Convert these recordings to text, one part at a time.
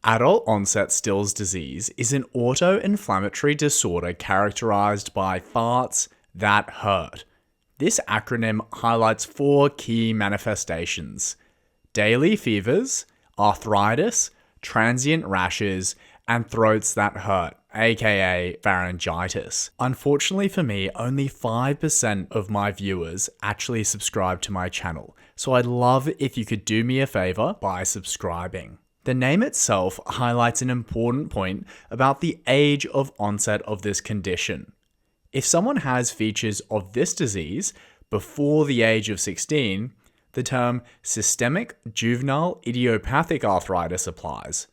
Adult-onset Still's disease is an autoinflammatory disorder characterized by farts that hurt. This acronym highlights 4 key manifestations: daily fevers, arthritis, transient rashes, and throats that hurt, aka pharyngitis. Unfortunately for me, only 5% of my viewers actually subscribe to my channel, so I'd love if you could do me a favor by subscribing. The name itself highlights an important point about the age of onset of this condition. If someone has features of this disease before the age of 16, the term systemic juvenile idiopathic arthritis applies.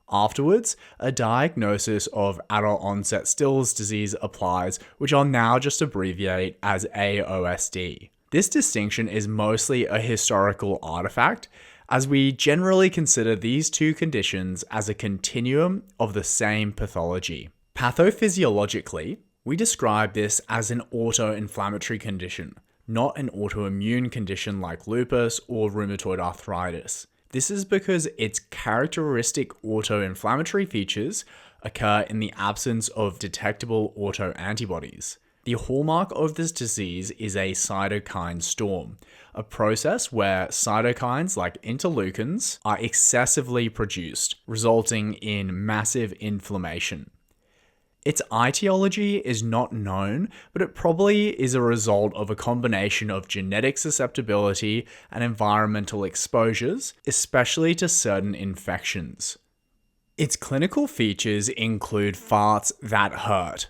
Afterwards, a diagnosis of adult-onset Still's disease applies, which I'll now just abbreviate as AOSD. This distinction is mostly a historical artifact, as we generally consider these two conditions as a continuum of the same pathology. Pathophysiologically, we describe this as an autoinflammatory condition, not an autoimmune condition like lupus or rheumatoid arthritis. This is because its characteristic autoinflammatory features occur in the absence of detectable autoantibodies. The hallmark of this disease is a cytokine storm, a process where cytokines like interleukins are excessively produced, resulting in massive inflammation. Its etiology is not known, but it probably is a result of a combination of genetic susceptibility and environmental exposures, especially to certain infections. Its clinical features include farts that hurt.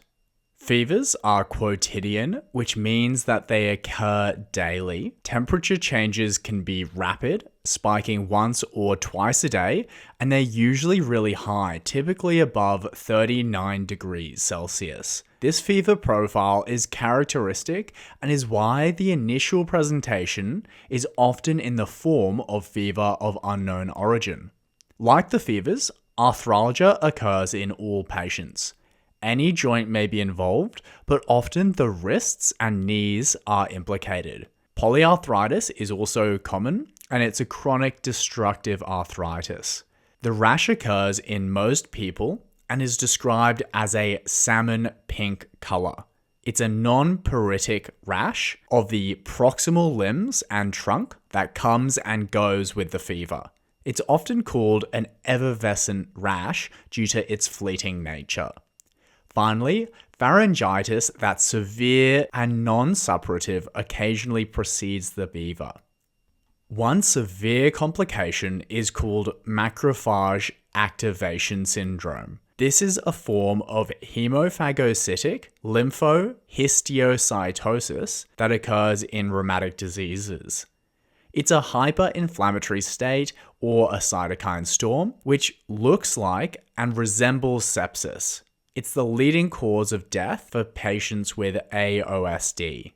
Fevers are quotidian, which means that they occur daily. Temperature changes can be rapid, spiking once or twice a day, and they're usually really high, typically above 39 degrees Celsius. This fever profile is characteristic and is why the initial presentation is often in the form of fever of unknown origin. Like the fevers, arthralgia occurs in all patients. Any joint may be involved, but often the wrists and knees are implicated. Polyarthritis is also common, and it's a chronic destructive arthritis. The rash occurs in most people and is described as a salmon pink color. It's a non-pruritic rash of the proximal limbs and trunk that comes and goes with the fever. It's often called an effervescent rash due to its fleeting nature. Finally, pharyngitis that's severe and non-suppurative occasionally precedes the fever. One severe complication is called macrophage activation syndrome. This is a form of hemophagocytic lymphohistiocytosis that occurs in rheumatic diseases. It's a hyperinflammatory state or a cytokine storm, which looks like and resembles sepsis. It's the leading cause of death for patients with AOSD.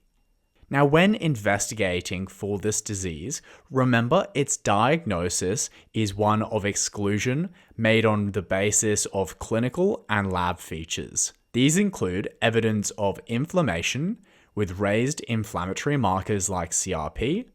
Now, when investigating for this disease, remember its diagnosis is one of exclusion made on the basis of clinical and lab features. These include evidence of inflammation with raised inflammatory markers like CRP,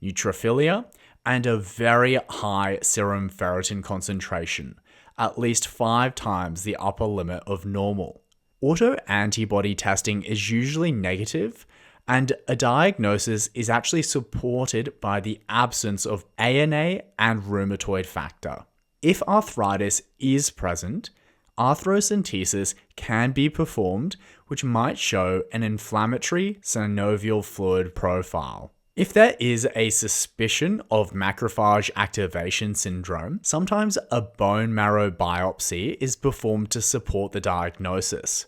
neutrophilia, and a very high serum ferritin concentration, at least 5 times the upper limit of normal. Autoantibody testing is usually negative, and a diagnosis is actually supported by the absence of ANA and rheumatoid factor. If arthritis is present, arthrocentesis can be performed, which might show an inflammatory synovial fluid profile. If there is a suspicion of macrophage activation syndrome, sometimes a bone marrow biopsy is performed to support the diagnosis.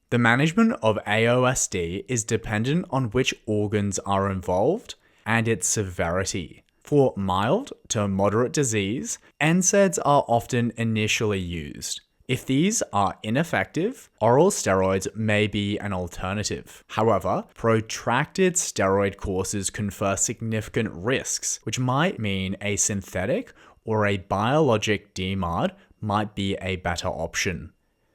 The management of AOSD is dependent on which organs are involved and its severity. For mild to moderate disease, NSAIDs are often initially used. If these are ineffective, oral steroids may be an alternative. However, protracted steroid courses confer significant risks, which might mean a synthetic or a biologic DMARD might be a better option.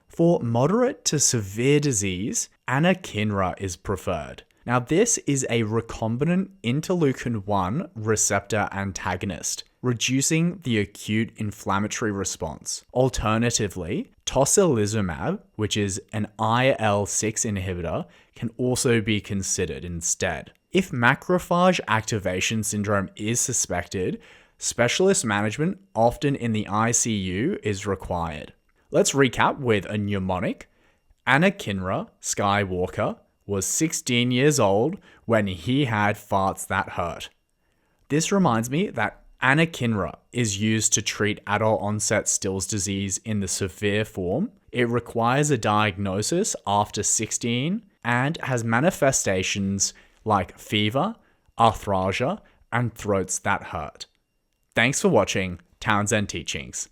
For moderate to severe disease, anakinra is preferred. Now, this is a recombinant interleukin-1 receptor antagonist. reducing the acute inflammatory response. Alternatively, tocilizumab, which is an IL-6 inhibitor, can also be considered instead. If macrophage activation syndrome is suspected, specialist management, often in the ICU, is required. Let's recap with a mnemonic. Anakinra Skywalker was 16 years old when he had farts that hurt. This reminds me that anakinra is used to treat adult-onset Still's disease in the severe form. It requires a diagnosis after 16 and has manifestations like fever, arthralgia, and throats that hurt. Thanks for watching Townsend Teachings.